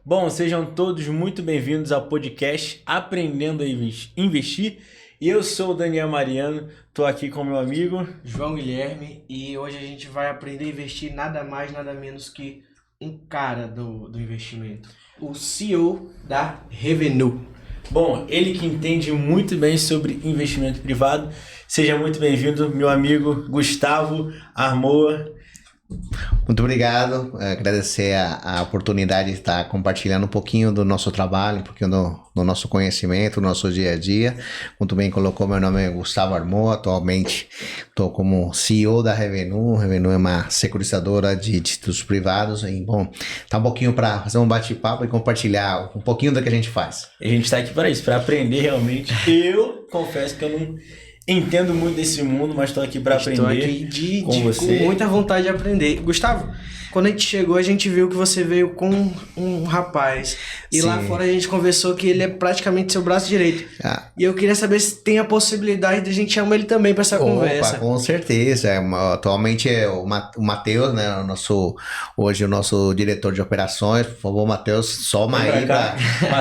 Bom, sejam todos muito bem-vindos ao podcast Aprendendo a Investir. Eu sou o Daniel Mariano, estou aqui com meu amigo João Guilherme e hoje a gente vai aprender a investir nada mais, nada menos que um cara do investimento, o CEO da Revenue. Bom, ele que entende muito bem sobre investimento privado. Seja muito bem-vindo, meu amigo Gustavo Armoa. Muito obrigado, agradecer a oportunidade de estar compartilhando um pouquinho do nosso trabalho, um pouquinho do nosso conhecimento, do nosso dia a dia. Muito bem colocou, meu nome é Gustavo Armoa, atualmente estou como CEO da Revenue. Revenue é uma securitizadora de títulos privados e, bom, tá um pouquinho para fazer um bate-papo e compartilhar um pouquinho do que a gente faz. A gente está aqui para isso, para aprender realmente. Eu confesso que eu não entendo muito desse mundo, mas estou aqui para aprender com você. Com muita vontade de aprender. Gustavo, quando a gente chegou, a gente viu que você veio com um rapaz. E Sim. Lá fora a gente conversou que ele é praticamente seu braço direito. E eu queria saber se tem a possibilidade de a gente chamar ele também para essa conversa. Com certeza. Atualmente é o Matheus, né? Hoje o nosso diretor de operações. Por favor, Matheus, soma aí para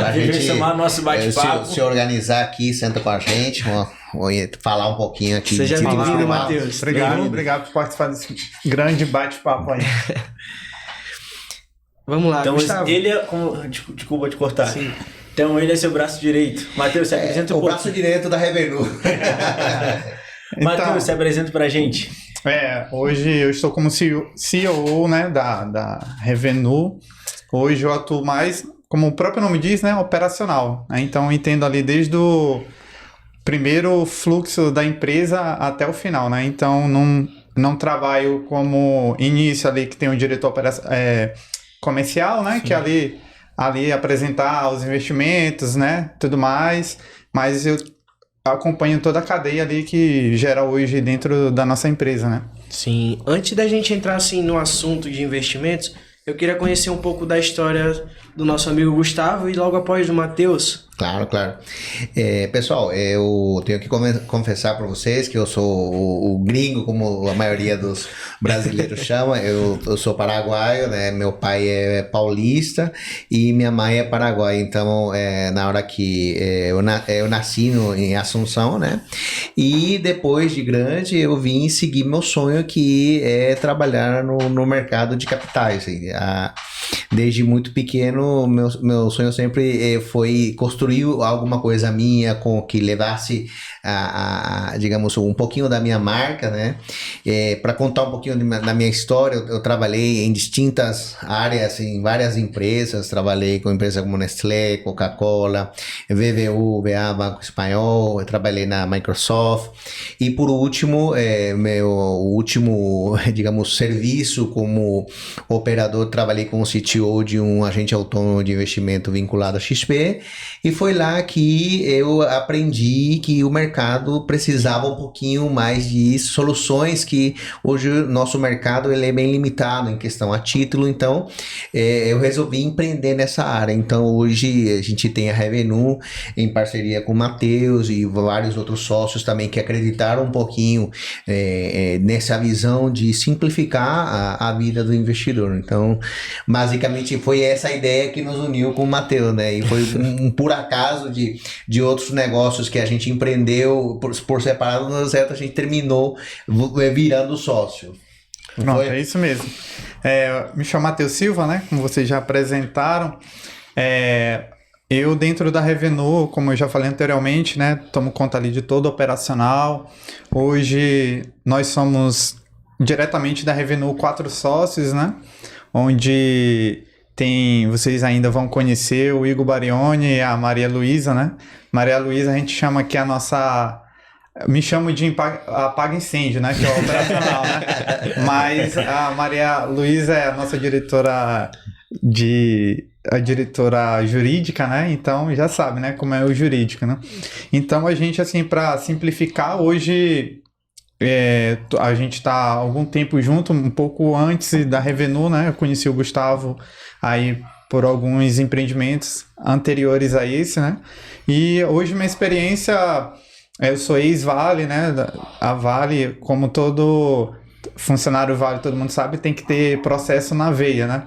a gente chamar nosso bate-papo. Se organizar aqui, senta com a gente. Vou falar um pouquinho aqui. Seja bem-vindo, Matheus. Obrigado por participar desse grande bate-papo aí. Vamos lá, então, Gustavo. Ele é... Desculpa te cortar. Sim. Então, ele é seu braço direito. Matheus, se apresenta um pouco. O braço direito da Revenue. Matheus, se apresenta pra gente. Hoje eu estou como CEO, né, da Revenue. Hoje eu atuo mais, como o próprio nome diz, né, operacional. Então eu entendo ali desde o primeiro fluxo da empresa até o final, né? Então não trabalho como início ali que tem o diretor comercial, né? Sim. Que ali apresentar os investimentos, né? Tudo mais. Mas eu acompanho toda a cadeia ali que gera hoje dentro da nossa empresa, né? Sim. Antes da gente entrar assim no assunto de investimentos, eu queria conhecer um pouco da história do nosso amigo Gustavo e logo após do Matheus. Claro. Pessoal, eu tenho que confessar para vocês que eu sou o gringo, como a maioria dos brasileiros chama. Eu sou paraguaio, né? Meu pai é paulista e minha mãe é paraguaia. Então, na hora que eu nasci em Assunção, né? E depois de grande, eu vim seguir meu sonho, que é trabalhar no mercado de capitais. Assim. Desde muito pequeno, meu sonho sempre foi construir alguma coisa minha que levasse digamos, um pouquinho da minha marca, né? Para contar um pouquinho da minha história, eu trabalhei em distintas áreas, em várias empresas. Trabalhei com empresas como Nestlé, Coca-Cola, BBVA, Banco Espanhol. Eu trabalhei na Microsoft e, por último, meu último, digamos, serviço como operador, trabalhei como CTO de um agente autônomo de investimento vinculado à XP, e foi lá que eu aprendi que o mercado precisava um pouquinho mais de soluções, que hoje o nosso mercado ele é bem limitado em questão a título. Então eu resolvi empreender nessa área. Então hoje a gente tem a Revenue em parceria com o Matheus e vários outros sócios também que acreditaram um pouquinho nessa visão de simplificar a vida do investidor. Então basicamente foi essa ideia que nos uniu com o Matheus, né? E foi por acaso de outros negócios que a gente empreendeu por separado, no certo, a gente terminou virando sócio. Pronto, é isso mesmo. Me chamo Matheus Silva, né? Como vocês já apresentaram. Eu, dentro da Revenue, como eu já falei anteriormente, né? Tomo conta ali de todo o operacional. Hoje nós somos diretamente da Revenue 4 sócios, né? Onde vocês ainda vão conhecer o Igor Barioni e a Maria Luísa, né? Maria Luísa a gente chama que é a nossa... Me chamo de apaga incêndio, né? Que é o operacional, né? Mas a Maria Luísa é a nossa diretora jurídica, né? Então já sabe, né? Como é o jurídico, né? Então a gente, assim, para simplificar, hoje... a gente está há algum tempo junto, um pouco antes da Revenue, né? Eu conheci o Gustavo aí por alguns empreendimentos anteriores a esse, né? E hoje minha experiência, eu sou ex-Vale, né? A Vale, como todo funcionário Vale, todo mundo sabe, tem que ter processo na veia, né?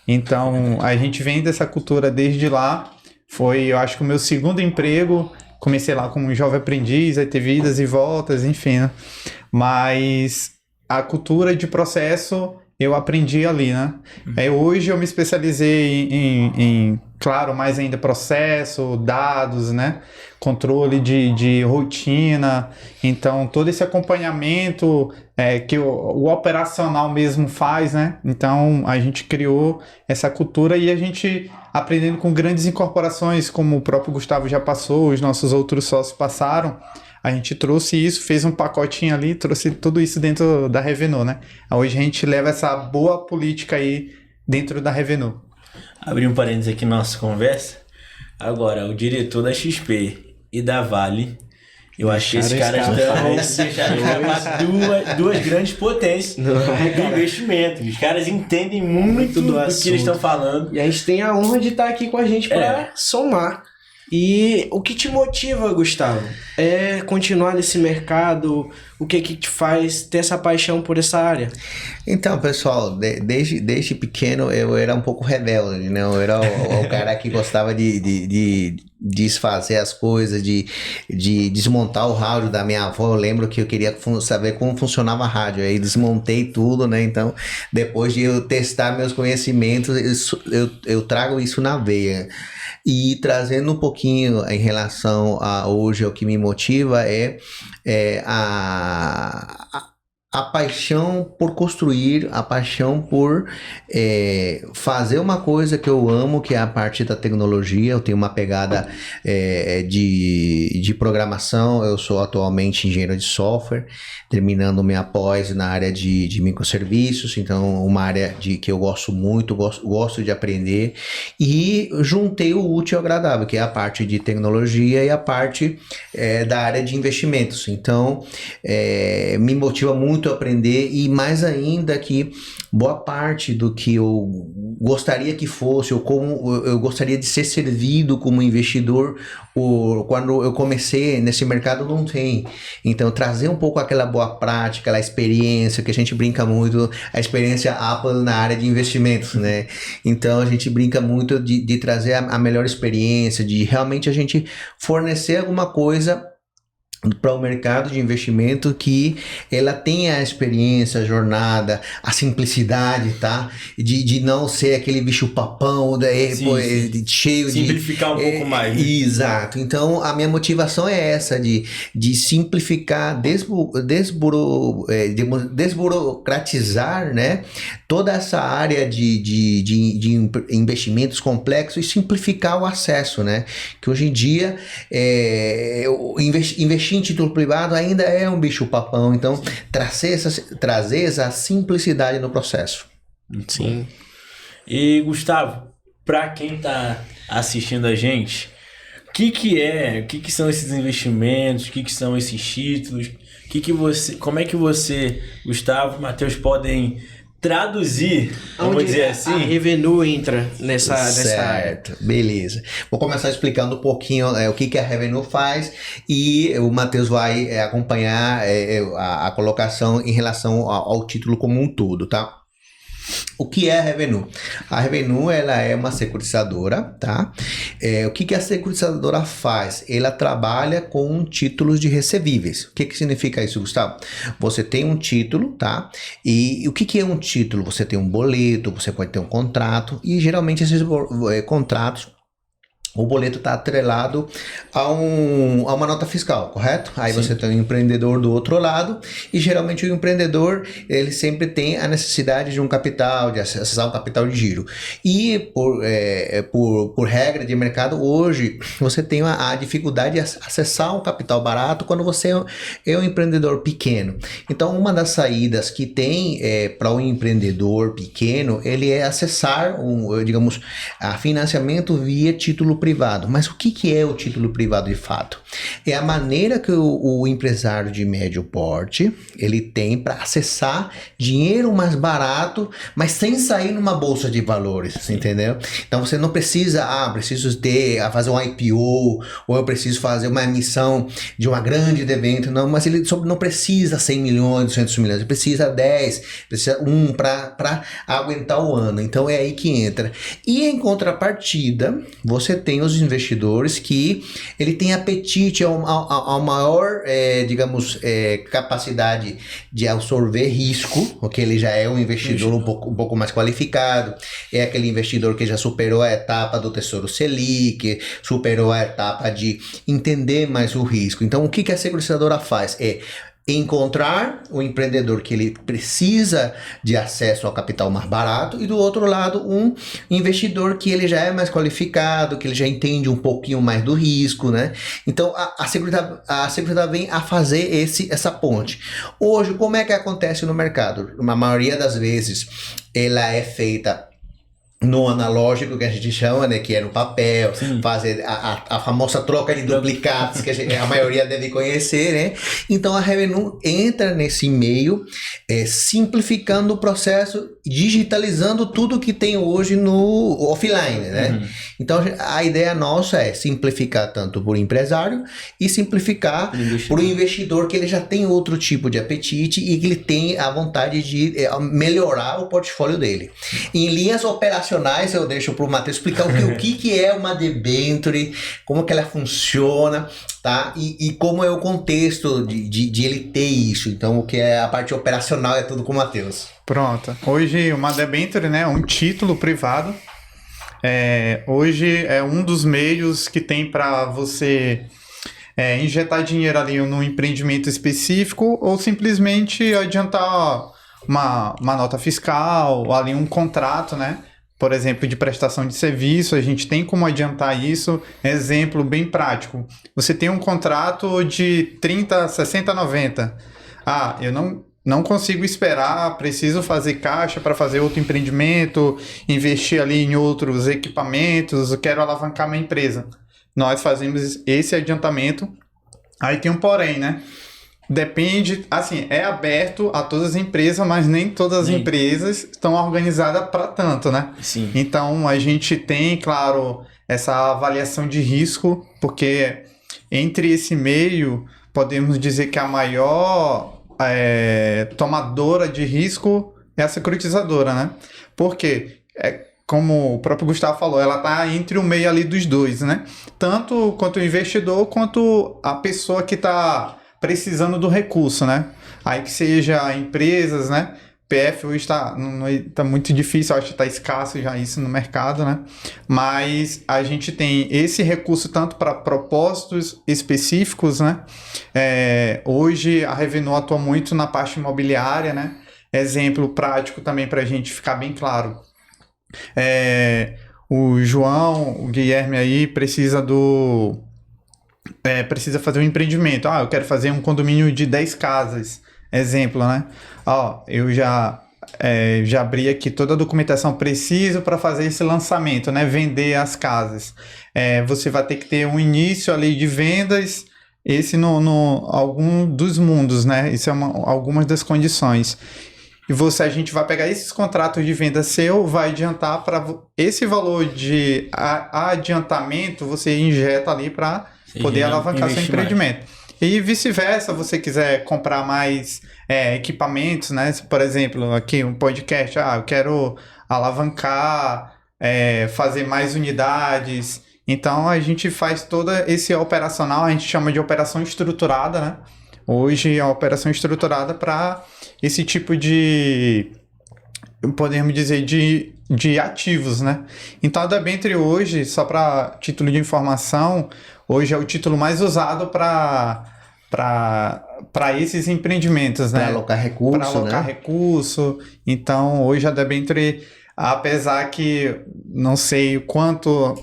Então, a gente vem dessa cultura desde lá. Foi, eu acho que o meu segundo emprego. Comecei lá como um jovem aprendiz, aí teve idas e voltas, enfim, né? Mas a cultura de processo eu aprendi ali, né? Hoje eu me especializei claro, mais ainda processo, dados, né? Controle de rotina. Então, todo esse acompanhamento que o operacional mesmo faz, né? Então, a gente criou essa cultura e a gente aprendendo com grandes incorporações, como o próprio Gustavo já passou, os nossos outros sócios passaram. A gente trouxe isso, fez um pacotinho ali, trouxe tudo isso dentro da Revenue, né? Hoje a gente leva essa boa política aí dentro da Revenue. Abrir um parênteses aqui na nossa conversa. Agora, o diretor da XP e da Vale, eu acho que esses caras deixaram duas grandes potências do investimento. Os caras entendem muito do que eles estão falando. E a gente tem a honra de estar aqui com a gente para somar. E o que te motiva, Gustavo, é continuar nesse mercado? O que te faz ter essa paixão por essa área? Então, pessoal, desde pequeno eu era um pouco rebelde, né? Eu era o cara que gostava de desfazer as coisas, de desmontar o rádio da minha avó. Eu lembro que eu queria saber como funcionava a rádio, aí desmontei tudo, né? Então, depois de eu testar meus conhecimentos, eu trago isso na veia. E trazendo um pouquinho em relação a hoje, o que me motiva é a paixão por construir, a paixão por fazer uma coisa que eu amo, que é a parte da tecnologia. Eu tenho uma pegada de programação. Eu sou atualmente engenheiro de software, terminando minha pós na área de microserviços, então uma área que eu gosto muito, gosto de aprender, e juntei o útil ao agradável, que é a parte de tecnologia e a parte da área de investimentos. Então, me motiva muito a aprender, e mais ainda que boa parte do que eu gostaria que fosse, ou como eu gostaria de ser servido como investidor, quando eu comecei nesse mercado, não tem. Então, trazer um pouco aquela boa prática, aquela experiência, que a gente brinca muito, a experiência Apple na área de investimentos, né? Então, a gente brinca muito de trazer a melhor experiência, de realmente a gente fornecer alguma coisa para o mercado de investimento que ela tenha a experiência, a jornada, a simplicidade, tá? De não ser aquele bicho papão, cheio de... Simplificar um pouco mais. Né? Exato. Então, a minha motivação é essa, de simplificar, desburocratizar, né? Toda essa área de investimentos complexos e simplificar o acesso, né? Que hoje em dia, investir em título privado ainda é um bicho papão, então trazer essa simplicidade no processo. Sim. E Gustavo, para quem está assistindo a gente, o que são esses investimentos, o que são esses títulos, como é que você, Gustavo, Matheus, podem traduzir, vamos dizer assim? A Revenue entra nessa área. Certo, beleza. Vou começar explicando um pouquinho o que a Revenue faz, e o Matheus vai acompanhar a colocação em relação ao título como um todo, tá? O que é a Revenue? A Revenue, ela é uma securitizadora, tá? O que a securitizadora faz? Ela trabalha com títulos de recebíveis. O que significa isso, Gustavo? Você tem um título, tá? E o que é um título? Você tem um boleto, você pode ter um contrato, e geralmente esses contratos, o boleto está atrelado a uma nota fiscal, correto? Aí Sim. Você tem um empreendedor do outro lado, e geralmente o empreendedor, ele sempre tem a necessidade de um capital, de acessar um capital de giro. E por regra de mercado, hoje você tem a dificuldade de acessar um capital barato quando você é um empreendedor pequeno. Então, uma das saídas que tem para um empreendedor pequeno, ele é acessar a financiamento via título privado. privado. Mas o que é o título privado de fato? É a maneira que o empresário de médio porte, ele tem para acessar dinheiro mais barato, mas sem sair numa bolsa de valores, entendeu? Então você não precisa, preciso fazer um IPO, ou eu preciso fazer uma emissão de uma grande debênture, não, mas ele não precisa 100 milhões, 200 milhões, ele precisa 10, precisa 1 para aguentar o ano. Então é aí que entra. E em contrapartida, você tem os investidores que ele tem apetite ao maior, capacidade de absorver risco, porque ele já é um investidor um pouco mais qualificado, é aquele investidor que já superou a etapa do Tesouro Selic, superou a etapa de entender mais o risco. Então, o que a seguradora faz? É encontrar o empreendedor que ele precisa de acesso ao capital mais barato e do outro lado um investidor que ele já é mais qualificado, que ele já entende um pouquinho mais do risco, né? Então a seguradora vem a fazer essa ponte. Hoje, como é que acontece no mercado? Na maioria das vezes ela é feita no analógico, que a gente chama, né, que é no papel, fazer a famosa troca de duplicados, que a maioria deve conhecer, né? Então a Revenue entra nesse meio, simplificando o processo, digitalizando tudo que tem hoje no offline, né? Então a ideia nossa é simplificar tanto por empresário e simplificar para o investidor, que ele já tem outro tipo de apetite e que ele tem a vontade de melhorar o portfólio dele. Em linhas operacionais, eu deixo para o Matheus explicar o que é uma debenture, como que ela funciona, tá? E como é o contexto de ele ter isso. Então, o que é a parte operacional é tudo com o Matheus. Pronto. Hoje, uma debenture, né, um título privado. Hoje é um dos meios que tem para você injetar dinheiro ali num empreendimento específico ou simplesmente adiantar uma nota fiscal, ali um contrato, né? Por exemplo, de prestação de serviço, a gente tem como adiantar isso. Exemplo bem prático. Você tem um contrato de 30, 60, 90. Eu não consigo esperar, preciso fazer caixa para fazer outro empreendimento, investir ali em outros equipamentos, eu quero alavancar minha empresa. Nós fazemos esse adiantamento. Aí tem um porém, né? Depende, assim, é aberto a todas as empresas, mas nem todas as empresas estão organizadas para tanto, né? Sim. Então, a gente tem, claro, essa avaliação de risco, porque entre esse meio, podemos dizer que a maior tomadora de risco é a securitizadora, né? Porque, como o próprio Gustavo falou, ela está entre o meio ali dos dois, né? Tanto quanto o investidor, quanto a pessoa que está precisando do recurso, né? Aí que seja empresas, né? PF hoje tá muito difícil, acho que está escasso já isso no mercado, né? Mas a gente tem esse recurso tanto para propósitos específicos, né? Hoje a Revenue atua muito na parte imobiliária, né? Exemplo prático também para a gente ficar bem claro. O João, o Guilherme aí precisa fazer um empreendimento. Eu quero fazer um condomínio de 10 casas. Exemplo, né? Eu já abri aqui toda a documentação preciso para fazer esse lançamento, né? Vender as casas. Você vai ter que ter um início ali de vendas, esse no algum dos mundos, né? Isso é algumas das condições. E a gente vai pegar esses contratos de venda seu, vai adiantar para esse valor de adiantamento, você injeta ali para poder alavancar seu empreendimento. Mais. E vice-versa, você quiser comprar mais equipamentos, né? Por exemplo, aqui um podcast, eu quero alavancar, fazer mais unidades. Então, a gente faz todo esse operacional, a gente chama de operação estruturada, né? Hoje, a operação estruturada para esse tipo de, podemos dizer, de ativos, né? Então, a debenture hoje, só para título de informação, hoje é o título mais usado para esses empreendimentos, né? Para alocar recurso, Para alocar recurso. Então, hoje a debenture, apesar que não sei o quanto,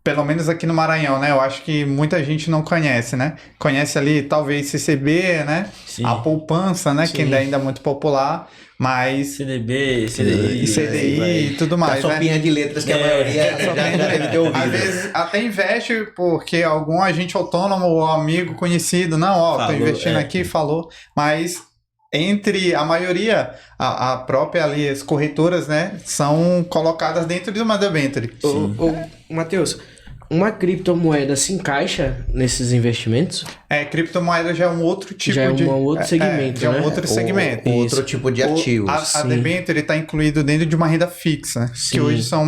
pelo menos aqui no Maranhão, né? Eu acho que muita gente não conhece, né? Conhece ali, talvez, CCB, né? Sim. A poupança, né? Sim. Que ainda é muito popular. mas... CDB, CDI. E CDI e tudo mais, a sopinha de letras que a maioria já deve ter ouvido. Às vezes até investe porque algum agente autônomo ou amigo conhecido, não, ó, tô Falou, investindo aqui, falou, mas entre a maioria, a própria ali, as corretoras, né, são colocadas dentro de uma debenture. Ô, Matheus, uma criptomoeda se encaixa nesses investimentos? Criptomoeda já é um outro tipo Já é de... um outro segmento, já é né? um outro segmento. Outro tipo de ativos. A Sim. debenture está incluído dentro de uma renda fixa, Sim. que hoje são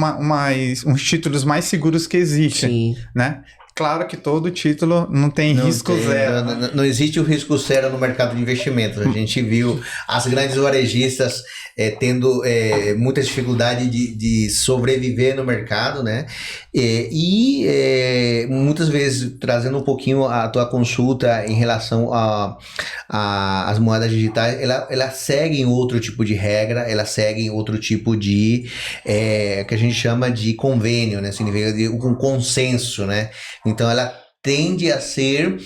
uns títulos mais seguros que existem, Sim. né? Claro que todo título não tem risco zero. Não existe o risco zero no mercado de investimentos. A gente viu as grandes varejistas tendo muita dificuldade de sobreviver no mercado, né? Muitas vezes trazendo um pouquinho a tua consulta em relação às moedas digitais, elas seguem outro tipo de regra, elas seguem outro tipo de que a gente chama de convênio, né? Significa um consenso, né? Então ela tende a ser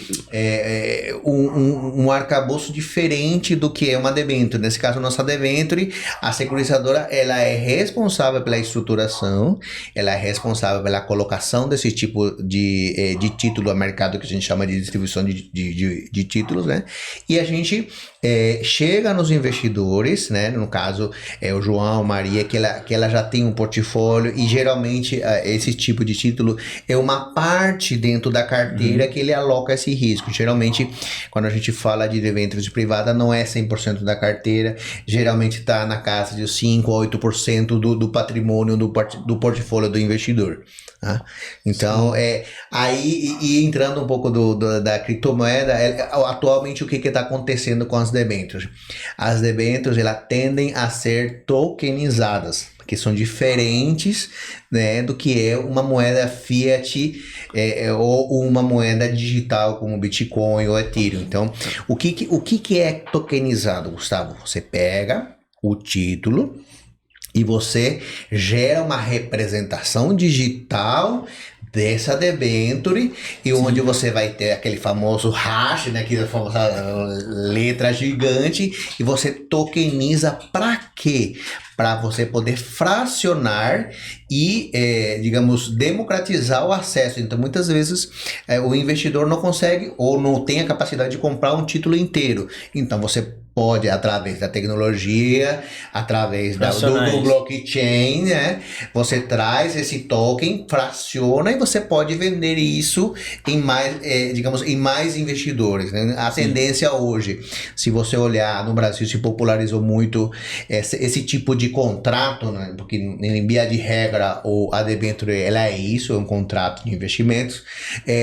um arcabouço diferente do que é uma debênture. Nesse caso, nossa debênture, a securitizadora, ela é responsável pela estruturação, ela é responsável pela colocação desse tipo de título ao mercado, que a gente chama de distribuição de títulos, né? E a gente chega nos investidores, né? No caso, o João, Maria, que ela já tem um portfólio e geralmente esse tipo de título é uma parte dentro da carteira que ele aloca esse risco. Geralmente, quando a gente fala de debêntures privada, não é 100% da carteira, geralmente está na casa de 5% a 8% do patrimônio do portfólio do investidor. Tá? Então, aí entrando um pouco da criptomoeda, atualmente o que está acontecendo com as debêntures? As debêntures, elas tendem a ser tokenizadas, que são diferentes, né, do que é uma moeda fiat ou uma moeda digital como Bitcoin ou Ethereum. Então, o que é tokenizado, Gustavo? Você pega o título e você gera uma representação digital dessa debenture, e onde você vai ter aquele famoso hash, né, aquela famosa letra gigante, e você tokeniza para quê? Para você poder fracionar e, digamos, democratizar o acesso. Então, muitas vezes, o investidor não consegue ou não tem a capacidade de comprar um título inteiro. Então, você pode, através da tecnologia, através do blockchain, né? Você traz esse token, fraciona e você pode vender isso em mais, digamos, em mais investidores, né? A tendência hoje, se você olhar no Brasil, se popularizou muito esse tipo de contrato, né? Porque em via de regra, a debenture, ela é isso, é um contrato de investimentos.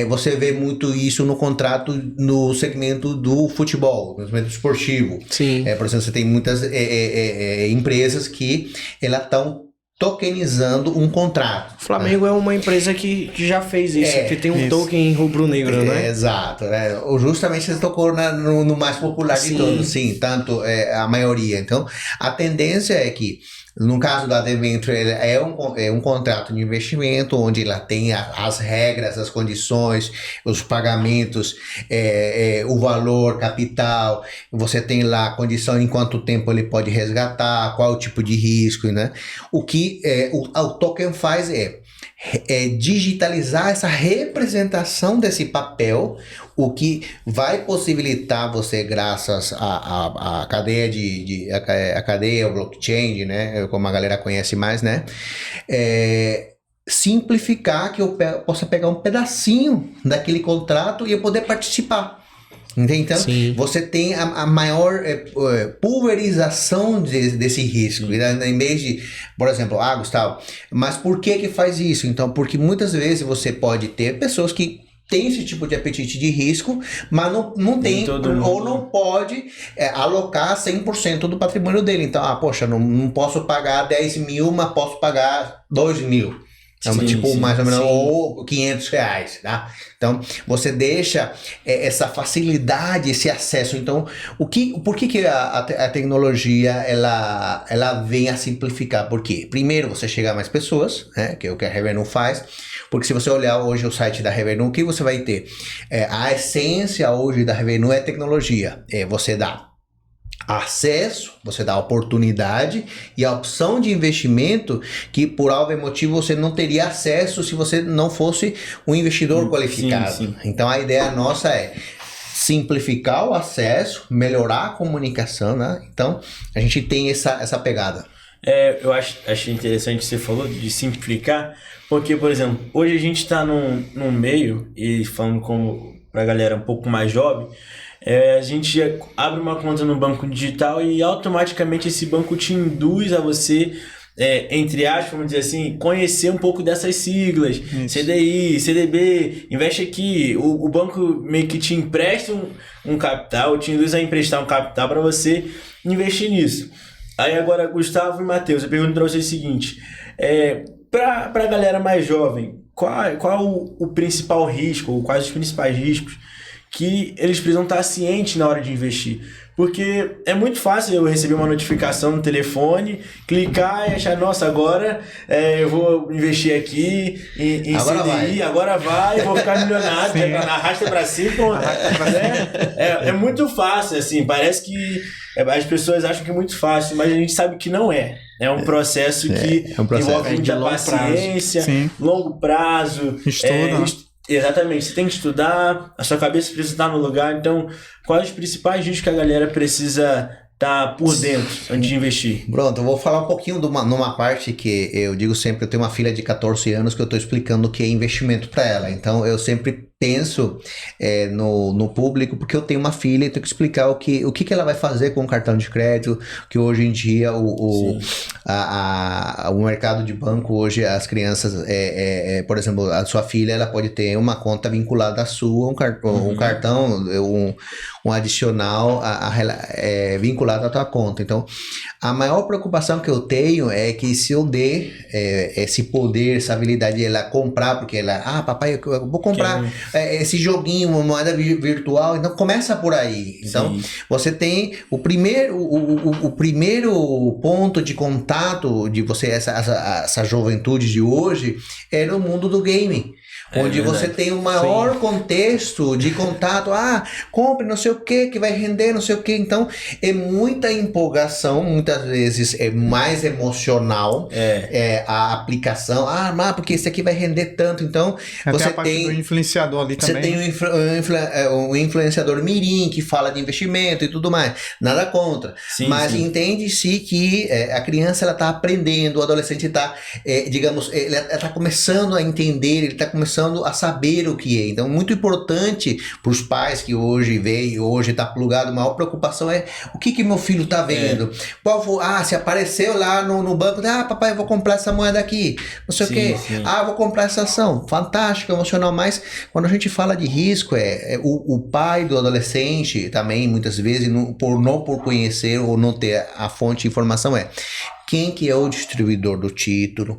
Você vê muito isso no contrato no segmento do futebol, no segmento esportivo. Sim. Por exemplo, você tem muitas empresas que elas estão tokenizando um contrato. O Flamengo é uma empresa que já fez isso, que tem um token rubro-negro, né? Exato. Justamente você tocou no mais popular de todos, sim, tanto a maioria. Então, a tendência é que, no caso da debenture, é um contrato de investimento onde ela tem as regras, as condições, os pagamentos, o valor, capital. Você tem lá a condição em quanto tempo ele pode resgatar, qual o tipo de risco, né? O que o token faz é digitalizar essa representação desse papel, o que vai possibilitar você, graças à cadeia a cadeia, o blockchain, né, como a galera conhece mais, né, simplificar, que eu possa pegar um pedacinho daquele contrato e eu poder participar. Então, sim, você tem a maior pulverização desse risco. Em vez de, por exemplo, Gustavo, mas por que faz isso? Então, porque muitas vezes você pode ter pessoas que têm esse tipo de apetite de risco, mas não tem, ou não pode alocar 100% do patrimônio dele. Então, poxa, não posso pagar 10 mil, mas posso pagar 2 mil. Então, mais ou menos, ou R$500, tá? Então, você deixa essa facilidade, esse acesso. Então, por que a tecnologia, ela vem a simplificar? Por quê? Primeiro, você chega a mais pessoas, né? Que é o que a Revenue faz. Porque se você olhar hoje o site da Revenue, o que você vai ter? A essência hoje da Revenue é tecnologia. Você dá acesso, você dá oportunidade e a opção de investimento que por algum motivo você não teria acesso se você não fosse um investidor qualificado. Sim. Então a ideia nossa é simplificar o acesso, melhorar a comunicação, né? Então a gente tem essa pegada. Eu achei interessante você falou de simplificar, porque, por exemplo, hoje a gente está num meio, e falando para a galera um pouco mais jovem, a gente abre uma conta no banco digital e automaticamente esse banco te induz a você, entre aspas, vamos dizer assim, conhecer um pouco dessas siglas, isso. CDI, CDB, investe aqui. O banco meio que te empresta um capital, te induz a emprestar um capital para você investir nisso. Aí agora, Gustavo e Matheus, eu pergunto para vocês o seguinte, para a galera mais jovem, qual o principal risco, ou quais os principais riscos que eles precisam estar cientes na hora de investir? Porque é muito fácil eu receber uma notificação no telefone, clicar e achar, nossa, agora eu vou investir aqui em agora CDI, agora vai, vou ficar milionário, arrasta pra cima, pronto. É muito fácil, assim, parece que as pessoas acham que é muito fácil, mas a gente sabe que não é. É um processo que envolve muita paciência, longo prazo. Estudo, Exatamente, você tem que estudar, a sua cabeça precisa estar no lugar. Então, quais os principais riscos que a galera precisa estar por dentro antes de investir? Pronto, eu vou falar um pouquinho numa parte que eu digo sempre, eu tenho uma filha de 14 anos que eu estou explicando o que é investimento para ela. Então, eu sempre penso no público, porque eu tenho uma filha e tenho que explicar o que ela vai fazer com o cartão de crédito, que hoje em dia o mercado de banco, hoje as crianças, por exemplo, a sua filha, ela pode ter uma conta vinculada à sua, um cartão, um adicional vinculado à tua conta. Então, a maior preocupação que eu tenho é que se eu der esse poder, essa habilidade de ela comprar, porque ela, papai, eu vou comprar esse joguinho, uma moeda virtual, então começa por aí. Então, você tem o primeiro ponto de contato de você, essa juventude de hoje, é no mundo do game. Onde você tem o maior contexto de contato, compre não sei o que vai render não sei o que. Então é muita empolgação, muitas vezes é mais emocional a aplicação, porque esse aqui vai render tanto. Então você a parte tem do influenciador ali também. Você tem um influenciador mirim que fala de investimento e tudo mais, nada contra, mas entende-se que a criança ela está aprendendo, o adolescente está ele está começando a entender, ele está começando a saber o que é. Então, muito importante para os pais que hoje veem, hoje está plugado, a maior preocupação é o que meu filho está vendo. Se apareceu lá no banco, papai, eu vou comprar essa moeda aqui, não sei o quê. Vou comprar essa ação. Fantástico, emocional. Mas quando a gente fala de risco, o pai do adolescente também, muitas vezes, por conhecer ou não ter a fonte de informação, quem que é o distribuidor do título,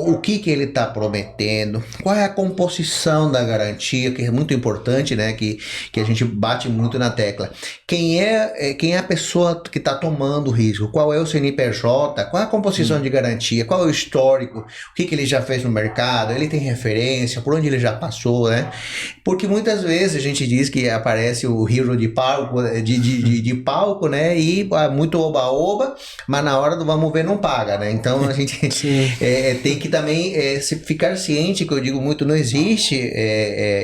o que ele está prometendo, qual é a composição da garantia, que é muito importante, né, que a gente bate muito na tecla. Quem é a pessoa que está tomando o risco, qual é o CNPJ, qual é a composição de garantia, qual é o histórico, o que ele já fez no mercado, ele tem referência, por onde ele já passou, né? Porque muitas vezes a gente diz que aparece o hero de palco, de palco, né, e muito oba-oba, mas na hora do vamos ver não paga, né? Então a gente tem que também ficar ciente, que eu digo muito, não existe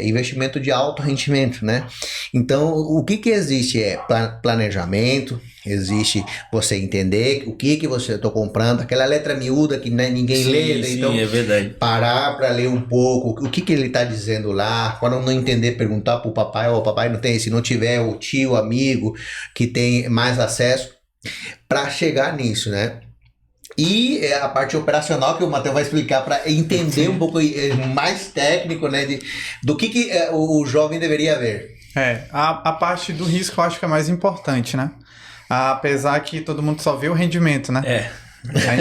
investimento de alto rendimento, né? Então o que existe planejamento, existe você entender o que você está comprando, aquela letra miúda que ninguém lê, né? Então é verdade. Parar para ler um pouco o que ele está dizendo lá, quando não entender, perguntar para o papai, o papai não tem, se não tiver o tio, amigo que tem mais acesso, para chegar nisso, né? E a parte operacional que o Matheus vai explicar para entender um pouco mais técnico, né, do que o jovem deveria ver. A parte do risco eu acho que é mais importante, né? Apesar que todo mundo só vê o rendimento, né?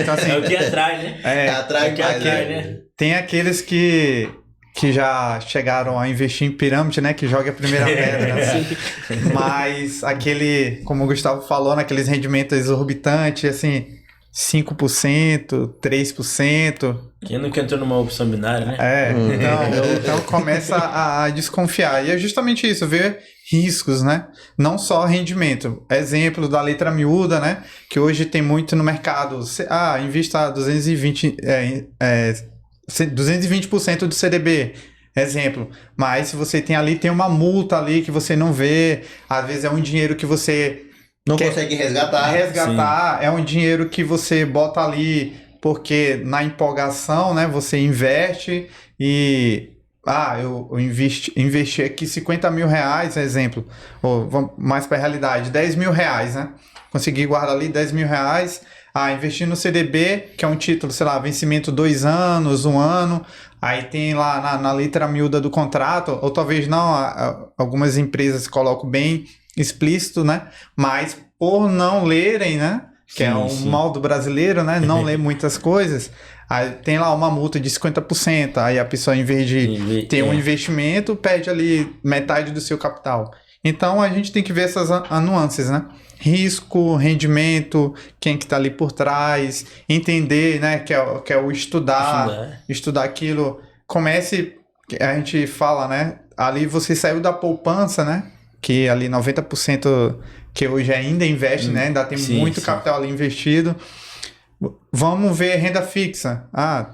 Então, assim, o que atrai, né? Atrai mais, né? Tem aqueles que já chegaram a investir em pirâmide, né? Que joga a primeira pedra, né? Mas aquele, como o Gustavo falou, naqueles rendimentos exorbitantes, assim, 5%, 3%. Quem nunca entrou numa opção binária, né? Então começa a desconfiar. E é justamente isso, ver riscos, né? Não só rendimento. Exemplo da letra miúda, né? Que hoje tem muito no mercado. Invista 220% do CDB. Exemplo. Mas se você tem uma multa ali que você não vê, às vezes é um dinheiro que você não consegue resgatar. É um dinheiro que você bota ali porque na empolgação, né, você investe e eu investi aqui 50 mil reais, exemplo, ou vamos mais para a realidade, 10 mil reais, né? Consegui guardar ali 10 mil reais, investi no CDB, que é um título, sei lá, vencimento 2 anos, 1 ano, aí tem lá na letra miúda do contrato, ou talvez não, algumas empresas colocam bem explícito, né? Mas por não lerem, né? Que é um mal do brasileiro, né? Não ler muitas coisas. Aí tem lá uma multa de 50%. Aí a pessoa, em vez de ter um investimento, perde ali metade do seu capital. Então a gente tem que ver essas nuances, né? Risco, rendimento, quem que tá ali por trás, entender, né? Que é o estudar aquilo. Comece, a gente fala, né? Ali você saiu da poupança, né? Que ali 90% que hoje ainda investe, né? Ainda tem muito capital ali investido. Vamos ver renda fixa.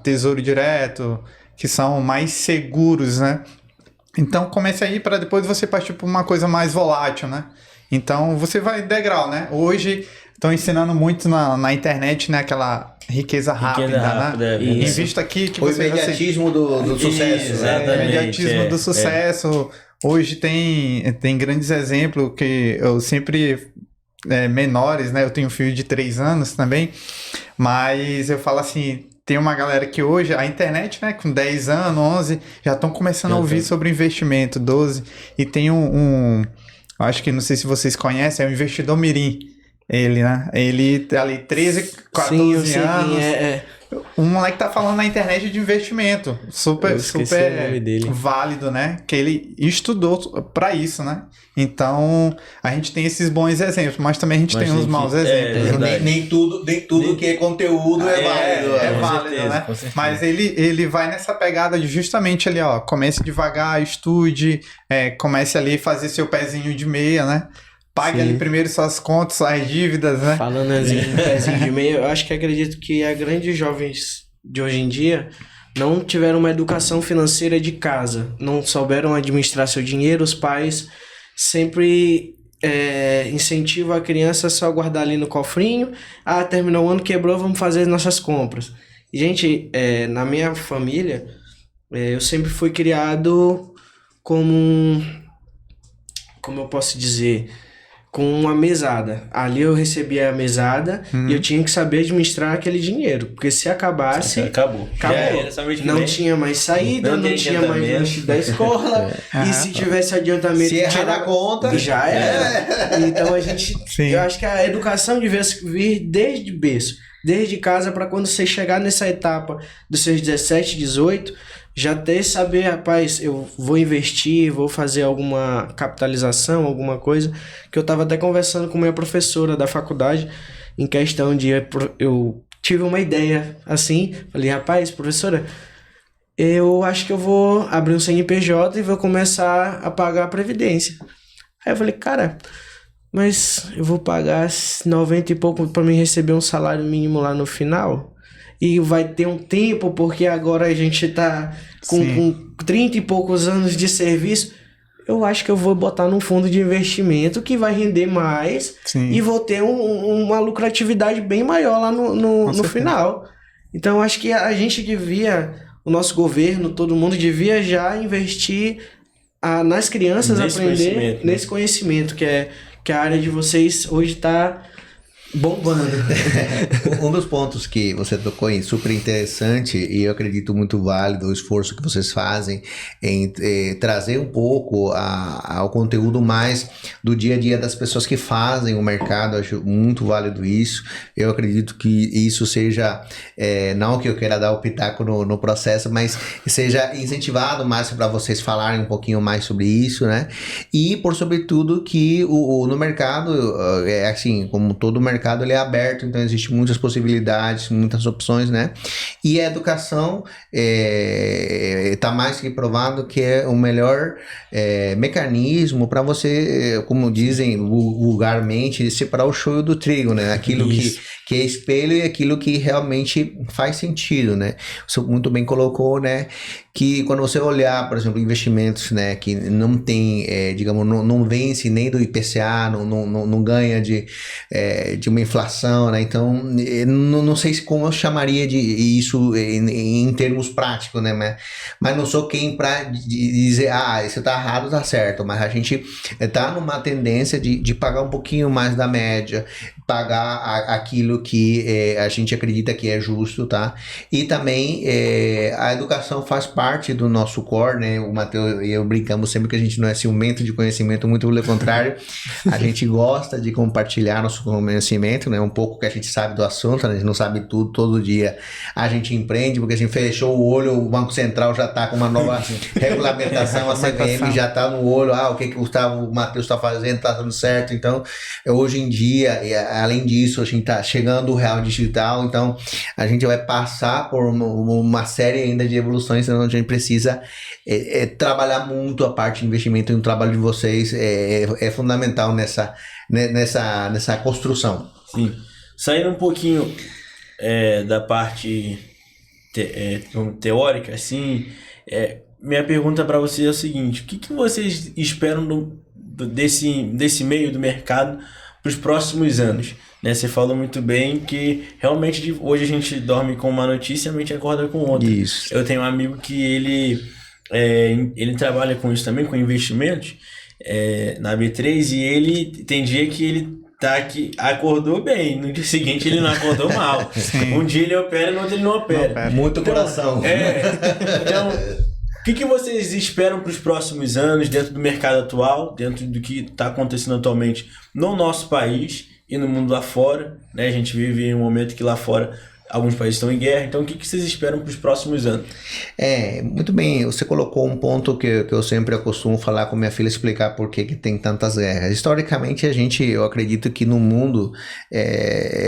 Tesouro direto, que são mais seguros, né? Então comece aí para depois você partir para uma coisa mais volátil, né? Então você vai degrau, né? Hoje estão ensinando muito na internet, né? Aquela riqueza rápida, né? Invista aqui que o você imediatismo do sucesso. Exatamente. O imediatismo do sucesso. Hoje tem grandes exemplos que eu sempre... menores, né? Eu tenho um filho de 3 anos também, mas eu falo assim, tem uma galera que hoje, a internet, né, com 10 anos, 11, já estão começando a ouvir sobre investimento, 12, e tem acho que não sei se vocês conhecem, é o Investidor Mirim, ele, né? Ele tá ali 13, 14 anos. Um moleque tá falando na internet de investimento. Super válido, né? Que ele estudou pra isso, né? Então, a gente tem esses bons exemplos, mas também a gente tem uns maus exemplos. Nem tudo que é conteúdo é válido. É válido, né? Mas ele vai nessa pegada de justamente ali, ó, comece devagar, estude, comece ali a fazer seu pezinho de meia, né? Pague ali primeiro suas contas, suas dívidas, né? Falando assim, pezinho de meia, eu acho que acredito que a grandes jovens de hoje em dia não tiveram uma educação financeira de casa, não souberam administrar seu dinheiro, os pais sempre incentivam a criança só guardar ali no cofrinho, terminou o ano, quebrou, vamos fazer as nossas compras. E, gente, na minha família, eu sempre fui criado como eu posso dizer... com uma mesada. Ali eu recebia a mesada e eu tinha que saber administrar aquele dinheiro. Porque se acabasse... Acabou. Não tinha mais saída, não tinha mais lanche da escola. E se tivesse adiantamento... Se errar na conta... Já era. Então a gente... Eu acho que a educação devia vir desde berço. Desde casa, para quando você chegar nessa etapa dos seus 17, 18... já ter saber, rapaz, eu vou investir, vou fazer alguma capitalização, alguma coisa, que eu tava até conversando com minha professora da faculdade, em questão de, eu tive uma ideia, assim, falei, rapaz, professora, eu acho que eu vou abrir um CNPJ e vou começar a pagar a previdência. Aí eu falei, cara, mas eu vou pagar 90 e pouco para mim receber um salário mínimo lá no final? E vai ter um tempo, porque agora a gente tá com 30 e poucos anos de serviço. Eu acho que eu vou botar num fundo de investimento que vai render mais e vou ter uma lucratividade bem maior lá no final. Então, acho que a gente devia, o nosso governo, todo mundo devia já investir nas crianças, aprender nesse conhecimento, que a área de vocês hoje está... bombando. Um dos pontos que você tocou em super interessante e eu acredito muito válido o esforço que vocês fazem em trazer um pouco ao conteúdo mais do dia a dia das pessoas que fazem o mercado. Eu acho muito válido isso. Eu acredito que isso seja, não que eu queira dar o pitaco no processo, mas seja incentivado mais para vocês falarem um pouquinho mais sobre isso, né? E por sobretudo que no mercado, assim, como todo mercado, mercado ele é aberto, então existe muitas possibilidades, muitas opções, né? E a educação está mais que provado que é o melhor mecanismo para você, como dizem vulgarmente, separar o shoyu do trigo, né? Aquilo que é espelho e aquilo que realmente faz sentido, né? Você muito bem colocou, né? Que quando você olhar, por exemplo, investimentos, né, que não tem, digamos, não vence nem do IPCA, não ganha de uma inflação, né? Então, não sei como eu chamaria de isso em termos práticos, né? Mas não sou quem para dizer, isso tá errado, tá certo. Mas a gente tá numa tendência de pagar um pouquinho mais da média, pagar aquilo que a gente acredita que é justo, tá? E também a educação faz parte do nosso core, né? O Matheus e eu brincamos sempre que a gente não é ciumento de conhecimento, muito pelo contrário, a gente gosta de compartilhar nosso conhecimento, né? Um pouco que a gente sabe do assunto, né? A gente não sabe tudo, todo dia a gente empreende, porque a gente fechou o olho, o Banco Central já tá com uma nova regulamentação, a CVM já tá no olho, o que o Gustavo, o Matheus tá fazendo, tá dando certo, então hoje em dia, além disso, a gente tá chegando o real digital, então a gente vai passar por uma série ainda de evoluções, então a gente precisa trabalhar muito a parte de investimento, e o trabalho de vocês é fundamental nessa construção. Sim. Saindo um pouquinho da parte teórica, assim, minha pergunta para você é o seguinte: o que vocês esperam desse meio do mercado para os próximos anos? Né? Você falou muito bem que realmente hoje a gente dorme com uma notícia e a mente acorda com outra. Isso. Eu tenho um amigo que ele trabalha com isso também, com investimentos, na B3, e ele tem dia que ele tá aqui, acordou bem, no dia seguinte ele não acordou mal. Um dia ele opera, no outro ele não opera. Muito então, coração. Então, o que vocês esperam para os próximos anos dentro do mercado atual, dentro do que está acontecendo atualmente no nosso país e no mundo lá fora, né? A gente vive em um momento que lá fora alguns países estão em guerra, então o que vocês esperam para os próximos anos? Muito bem, você colocou um ponto que eu sempre costumo falar com minha filha, explicar por que tem tantas guerras. Historicamente, eu acredito que no mundo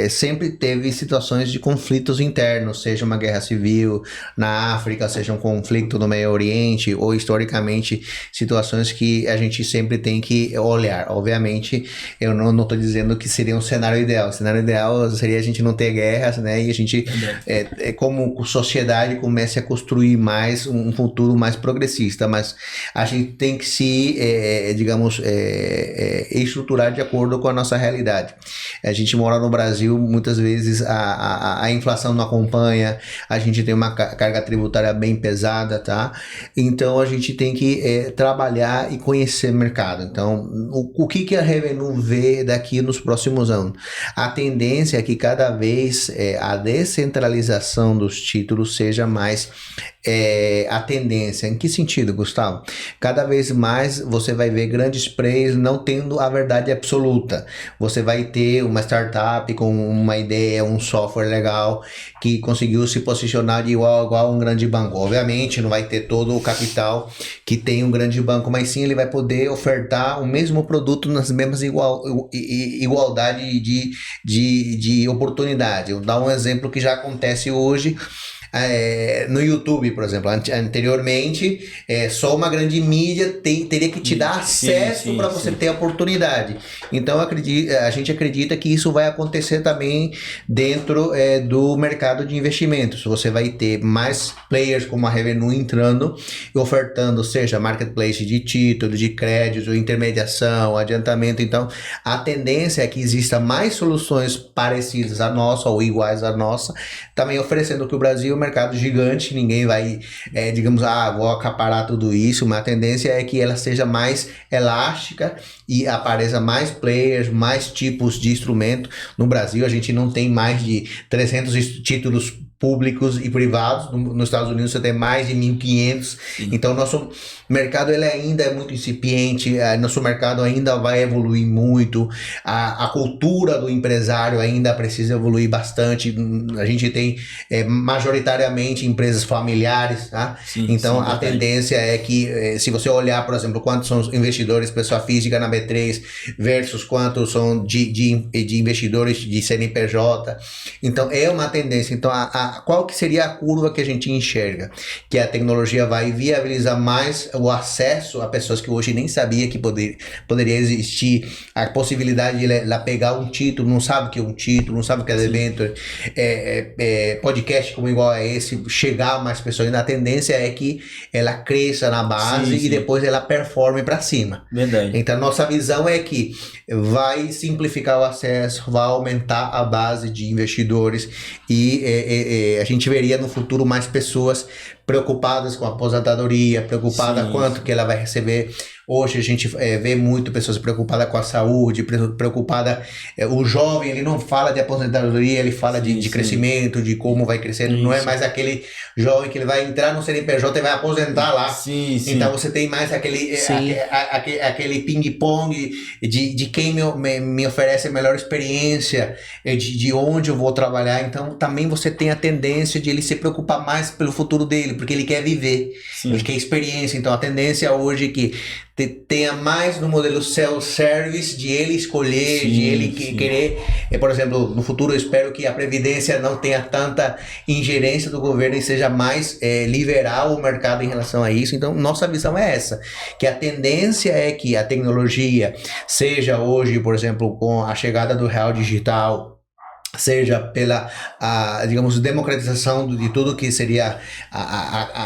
sempre teve situações de conflitos internos, seja uma guerra civil na África, seja um conflito no Meio Oriente, ou historicamente situações que a gente sempre tem que olhar. Obviamente, eu não estou dizendo que seria um cenário ideal. O cenário ideal seria a gente não ter guerras, né, e a gente como sociedade comece a construir mais um futuro mais progressista, mas a gente tem que se estruturar de acordo com a nossa realidade. A gente mora no Brasil, muitas vezes a inflação não acompanha, a gente tem uma carga tributária bem pesada, tá? Então a gente tem que trabalhar e conhecer o mercado. Então o que a Revenue vê daqui nos próximos anos? A tendência é que cada vez a descentralização dos títulos seja mais a tendência. Em que sentido, Gustavo? Cada vez mais você vai ver grandes players não tendo a verdade absoluta. Você vai ter uma startup com uma ideia, um software legal que conseguiu se posicionar de igual a um grande banco. Obviamente não vai ter todo o capital que tem um grande banco, mas sim ele vai poder ofertar o mesmo produto nas mesmas igualdade de oportunidade. Eu vou dar um exemplo que já acontece hoje no YouTube, por exemplo. Anteriormente, só uma grande mídia teria que te dar acesso para você ter a oportunidade. Então a gente acredita que isso vai acontecer também dentro do mercado de investimentos. Você vai ter mais players como a Revenue entrando e ofertando, seja marketplace de título, de crédito, intermediação, adiantamento. Então a tendência é que exista mais soluções parecidas à nossa ou iguais à nossa, também oferecendo que o Brasil mercado gigante, ninguém vai, vou acaparar tudo isso, mas a tendência é que ela seja mais elástica e apareça mais players, mais tipos de instrumento. No Brasil, a gente não tem mais de 300 títulos públicos e privados. Nos Estados Unidos você tem mais de 1.500. Então nosso mercado ele ainda é muito incipiente, nosso mercado ainda vai evoluir muito, a cultura do empresário ainda precisa evoluir bastante. A gente tem majoritariamente empresas familiares, tá? Então a tendência é que se você olhar, por exemplo, quantos são os investidores pessoa física na B3 versus quantos são de investidores de CNPJ, então é uma tendência. Então qual que seria a curva que a gente enxerga? Que a tecnologia vai viabilizar mais o acesso a pessoas que hoje nem sabia que poderia existir, a possibilidade de ela pegar um título, não sabe o que é um título, não sabe o que é evento, podcast como igual a esse, chegar a mais pessoas. E a tendência é que ela cresça na base e depois ela performe para cima. Verdade. Então nossa visão é que vai simplificar o acesso, vai aumentar a base de investidores e a gente veria no futuro mais pessoas preocupadas com a aposentadoria, preocupada quanto que ela vai receber. Hoje a gente vê muito pessoas preocupadas com a saúde, preocupada. O jovem, ele não fala de aposentadoria, ele fala de crescimento, de como vai crescer. Não é mais aquele jovem que ele vai entrar no CNPJ e vai aposentar lá. Então você tem mais aquele ping-pong de quem me oferece a melhor experiência, de onde eu vou trabalhar. Então também você tem a tendência de ele se preocupar mais pelo futuro dele, porque ele quer viver, ele quer experiência. Então a tendência hoje é que tenha mais no modelo self-service, de ele escolher, de ele querer. Por exemplo, no futuro eu espero que a Previdência não tenha tanta ingerência do governo e seja mais liberal o mercado em relação a isso. Então nossa visão é essa, que a tendência é que a tecnologia, seja hoje, por exemplo, com a chegada do real digital, seja pela, digamos, democratização de tudo que seria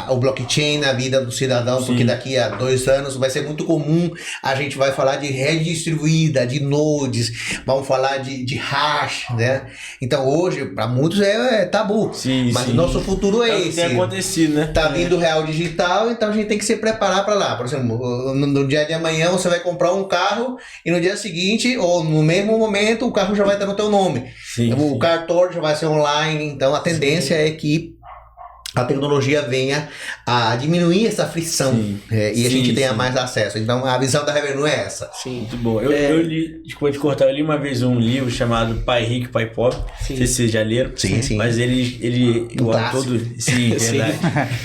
o blockchain na vida do cidadão, porque daqui a 2 anos vai ser muito comum, a gente vai falar de rede distribuída, de nodes, vamos falar de hash, né? Então hoje, para muitos é tabu, mas nosso futuro é esse. Tem acontecido, né? Tá vindo o real digital, então a gente tem que se preparar para lá. Por exemplo, no dia de amanhã você vai comprar um carro e no dia seguinte, ou no mesmo momento, o carro já vai estar no teu nome. O cartório já vai ser online, então a tendência é que a tecnologia venha a diminuir essa fricção e a gente tenha mais acesso. Então a visão da Revenue é essa. Muito bom. Eu li, desculpa te cortar, eu li uma vez um livro chamado Pai Rico e Pai Pobre. Não sei se vocês já leram. Mas o autor verdade.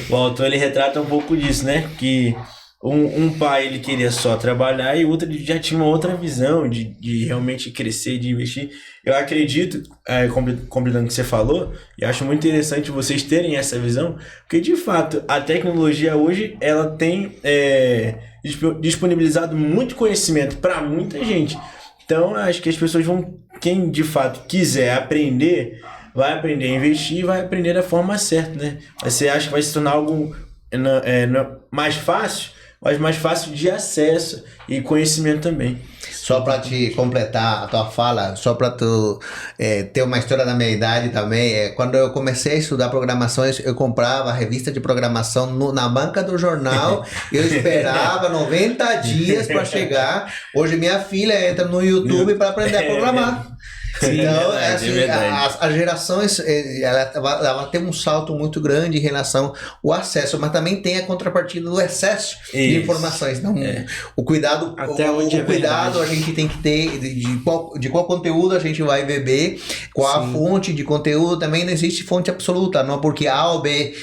O autor ele retrata um pouco disso, né? Que um pai ele queria só trabalhar e o outro ele já tinha uma outra visão de realmente crescer, de investir. Eu acredito, completando o que você falou, e acho muito interessante vocês terem essa visão, porque de fato a tecnologia hoje ela tem disponibilizado muito conhecimento para muita gente. Então acho que as pessoas quem de fato quiser aprender, vai aprender a investir e vai aprender da forma certa, né? Você acha que vai se tornar algo mais fácil, mas mais fácil de acesso e conhecimento também. Só para te completar a tua fala, só para tu ter uma história da minha idade também, quando eu comecei a estudar programações, eu comprava a revista de programação na banca do jornal, eu esperava 90 dias para chegar. Hoje minha filha entra no YouTube para aprender a programar. Então, as gerações, ela tem um salto muito grande em relação ao acesso, mas também tem a contrapartida do excesso de informações. Então, o cuidado, cuidado a gente tem que ter de qual conteúdo a gente vai beber, qual a fonte de conteúdo. Também não existe fonte absoluta, não porque A ou B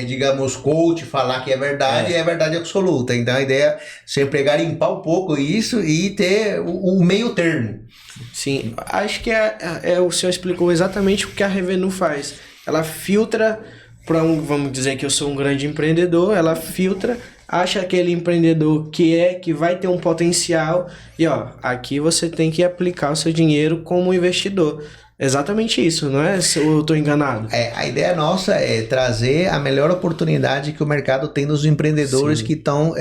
digamos, coach falar que é verdade absoluta. Então, a ideia é sempre garimpar um pouco isso e ter o meio termo. Sim, acho que o senhor explicou exatamente o que a Revenue faz. Ela filtra vamos dizer que eu sou um grande empreendedor, ela filtra, acha aquele empreendedor que vai ter um potencial e aqui você tem que aplicar o seu dinheiro como investidor. Exatamente isso, não é? Se eu estou enganado. A ideia nossa é trazer a melhor oportunidade que o mercado tem dos empreendedores que estão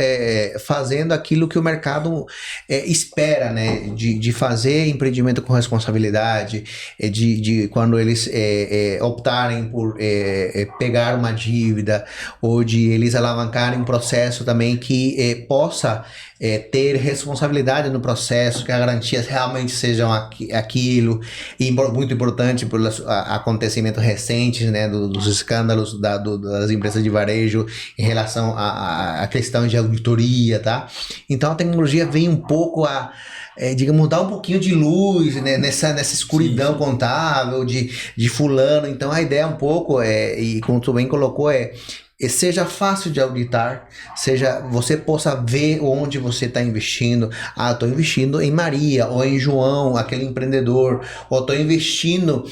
fazendo aquilo que o mercado espera, né? De fazer empreendimento com responsabilidade, de quando eles optarem por pegar uma dívida ou de eles alavancarem um processo também que possa ter responsabilidade no processo, que as garantias realmente sejam aquilo, e muito importante pelos acontecimentos recentes, né, dos escândalos das empresas de varejo em relação à questão de auditoria, tá? Então a tecnologia vem um pouco digamos, dar um pouquinho de luz, né, nessa escuridão contábil de fulano. Então a ideia um pouco e como tu bem colocou, seja fácil de auditar, você possa ver onde você está investindo. Estou investindo em Maria, ou em João, aquele empreendedor, ou estou investindo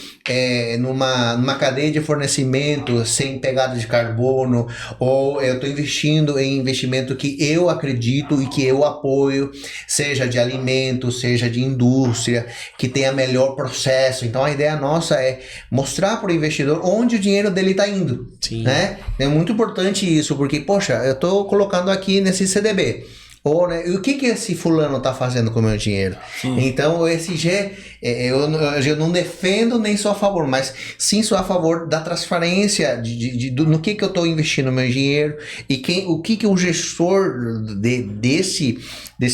numa cadeia de fornecimento sem pegada de carbono, ou eu estou investindo em investimento que eu acredito e que eu apoio, seja de alimentos, seja de indústria, que tenha melhor processo. Então a ideia nossa é mostrar para o investidor onde o dinheiro dele está indo. Sim. Né? É muito importante isso, porque, poxa, eu estou colocando aqui nesse CDB. Ou, né, e o que esse fulano está fazendo com o meu dinheiro? Sim. Então, o ESG, eu não defendo nem sou a favor, mas sim sou a favor da transparência no que eu estou investindo o meu dinheiro e o que o gestor desse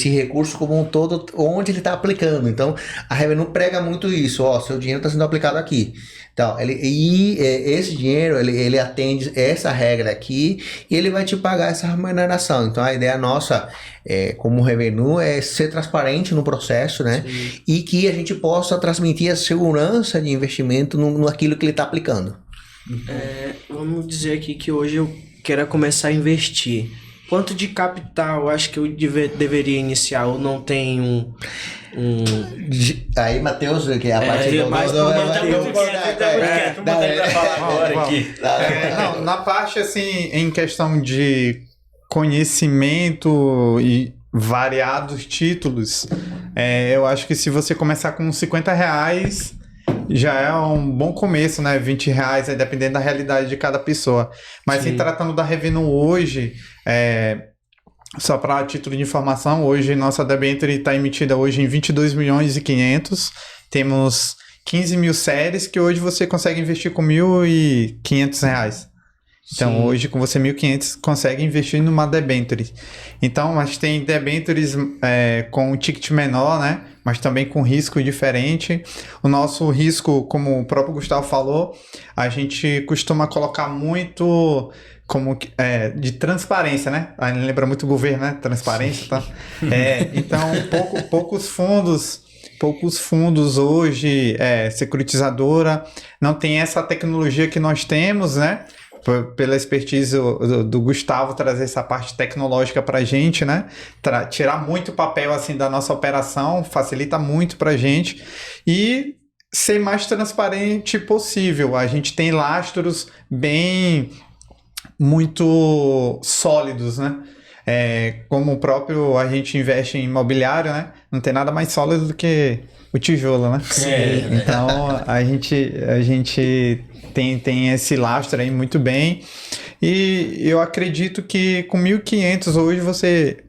recurso como um todo, onde ele está aplicando. Então, a Revenue prega muito isso. Seu dinheiro está sendo aplicado aqui. Então, esse dinheiro, ele atende essa regra aqui e ele vai te pagar essa remuneração. Então, a ideia nossa, como Revenue, é ser transparente no processo, né? Sim. E que a gente possa transmitir a segurança de investimento naquilo que ele está aplicando. Vamos dizer aqui que hoje eu quero começar a investir. Quanto de capital acho que eu deveria iniciar? Ou não tem Aí, Matheus, que é a parte do... Na parte, assim, em questão de conhecimento e variados títulos, eu acho que se você começar com R$50, já é um bom começo, né? R$20, dependendo da realidade de cada pessoa. Mas se tratando da Revenue hoje, só para título de informação, hoje nossa debênture está emitida hoje em 22 milhões e 500. Temos 15 mil séries que hoje você consegue investir com R$1.500. Então, hoje, com você 1.500, consegue investir numa debenture. Então, mas tem debentures com um ticket menor, né? Mas também com risco diferente. O nosso risco, como o próprio Gustavo falou, a gente costuma colocar muito de transparência, né? Lembra muito o governo, né? Transparência, tá? Então, poucos fundos hoje, securitizadora, não tem essa tecnologia que nós temos, né? Pela expertise do Gustavo trazer essa parte tecnológica para a gente, né? Tirar muito papel assim da nossa operação, facilita muito para a gente e ser mais transparente possível. A gente tem lastros muito sólidos, né? Como o próprio a gente investe em imobiliário, né? Não tem nada mais sólido do que o tijolo, né? Então a gente tem esse lastro aí muito bem e eu acredito que com 1.500 hoje você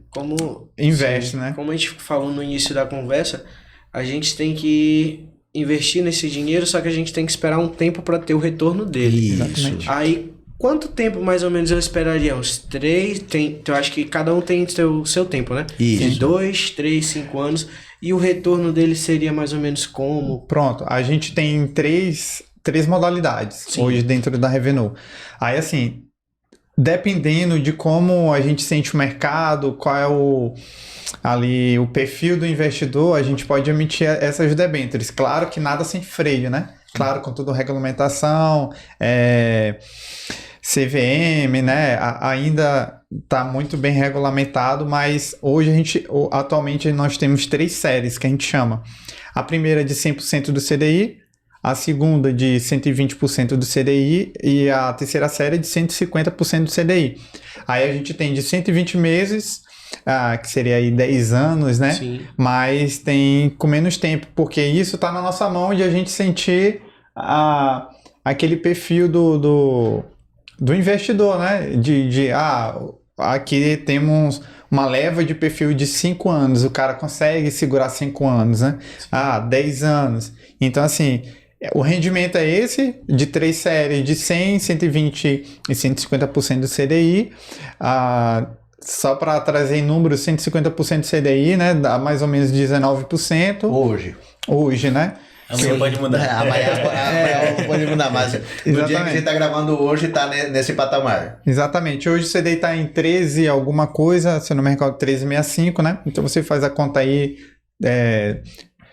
investe, né? Como a gente falou no início da conversa, a gente tem que investir nesse dinheiro, só que a gente tem que esperar um tempo para ter o retorno dele. Exatamente. Aí, quanto tempo mais ou menos eu esperaria? Uns 3? Eu acho que cada um tem o seu tempo, né? Isso. De 2, 3, 5 anos. E o retorno dele seria mais ou menos como? Pronto, a gente tem três modalidades hoje dentro da Revenue. Aí, assim, dependendo de como a gente sente o mercado, qual é o perfil do investidor, a gente pode emitir essas debêntures. Claro que nada sem freio, né? Claro, com toda a regulamentação, CVM, né? Ainda está muito bem regulamentado, mas hoje atualmente nós temos 3 séries que a gente chama. A primeira de 100% do CDI, a segunda de 120% do CDI e a terceira série de 150% do CDI. Aí a gente tem de 120 meses, que seria aí 10 anos, né? Sim. Mas tem com menos tempo, porque isso está na nossa mão de a gente sentir aquele perfil do investidor, né? Aqui temos uma leva de perfil de 5 anos, o cara consegue segurar 5 anos, né? 10 anos. Então, assim, o rendimento é esse, de 3 séries de 100, 120 e 150% do CDI. só para trazer em números, 150% CDI, né? Dá mais ou menos 19%. Hoje, né? Amanhã pode mudar. Amanhã pode mudar, mas no dia que a gente tá gravando hoje, tá nesse patamar. Exatamente. Hoje o CDI tá em 13 alguma coisa, se eu não me recordo, 13,65, né? Então você faz a conta aí,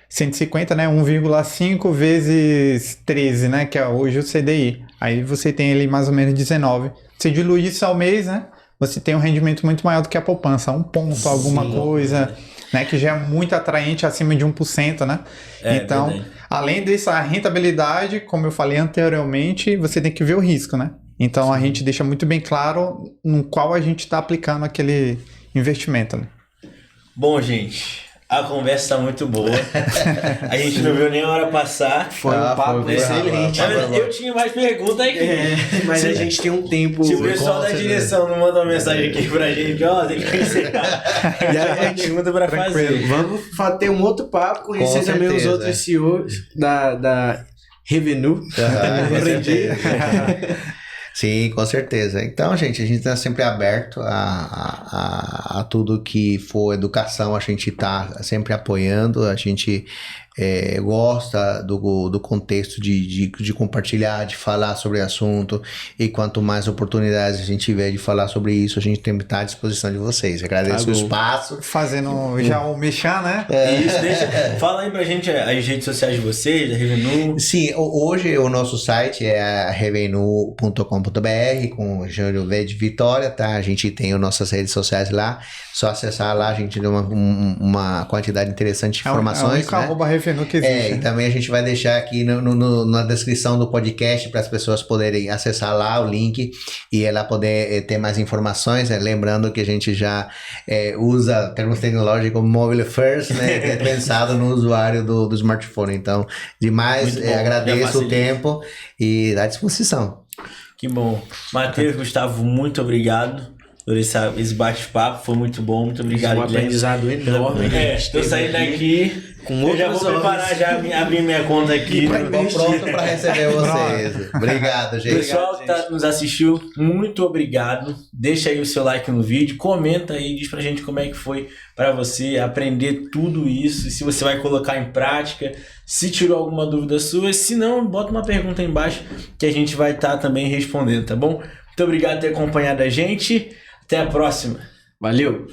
150, né? 1,5 vezes 13, né? Que é hoje o CDI. Aí você tem ele mais ou menos 19. Se diluir isso ao mês, né? Você tem um rendimento muito maior do que a poupança. 1 ponto, alguma coisa... Né, que já é muito atraente, acima de 1%, né? Então, verdade. Além dessa rentabilidade, como eu falei anteriormente, você tem que ver o risco, né? Então, a gente deixa muito bem claro no qual a gente está aplicando aquele investimento. Né? Bom, gente, a conversa tá muito boa. A gente não viu nem a hora passar. Foi um papo excelente. Eu tinha mais perguntas aqui. Mas a gente tem um tempo... Se o pessoal da direção não manda uma mensagem aqui pra gente, tem que encerrar. E aí a gente pergunta pra fazer. Vamos ter um outro papo, conhecer também os outros CEOs da Revenue. Sim, com certeza. Então, gente, a gente está sempre aberto a tudo que for educação, a gente está sempre apoiando, a gente gosta do contexto de compartilhar, de falar sobre o assunto, e quanto mais oportunidades a gente tiver de falar sobre isso, a gente tem que estar à disposição de vocês. Agradeço o espaço. Fazendo já o mexer, né? Isso, fala aí pra gente as redes sociais de vocês, da Revenue. Sim, hoje o nosso site é revenue.com.br, com Júlio V de Vitória, tá? A gente tem as nossas redes sociais lá, só acessar lá, a gente tem uma quantidade interessante de informações, né? Revenue que existe. E também a gente vai deixar aqui na descrição do podcast para as pessoas poderem acessar lá o link e ela poder ter mais informações, né? Lembrando que a gente já usa termos tecnológicos mobile first, né? Que é pensado no usuário do smartphone. Então, demais, agradeço o tempo e à disposição. Que bom. Matheus, Gustavo, muito obrigado por esse bate-papo, foi muito bom, muito obrigado. Um aprendizado enorme. Estou saindo daqui com outros olhos. Já vou preparar, abrir minha conta aqui. Estou pronto para receber vocês. Obrigado, gente. Pessoal que nos assistiu, muito obrigado. Deixa aí o seu like no vídeo, comenta aí, diz pra gente como é que foi para você aprender tudo isso, se você vai colocar em prática, se tirou alguma dúvida sua, se não, bota uma pergunta aí embaixo que a gente vai estar também respondendo, tá bom? Muito obrigado por ter acompanhado a gente. Até a próxima. Valeu!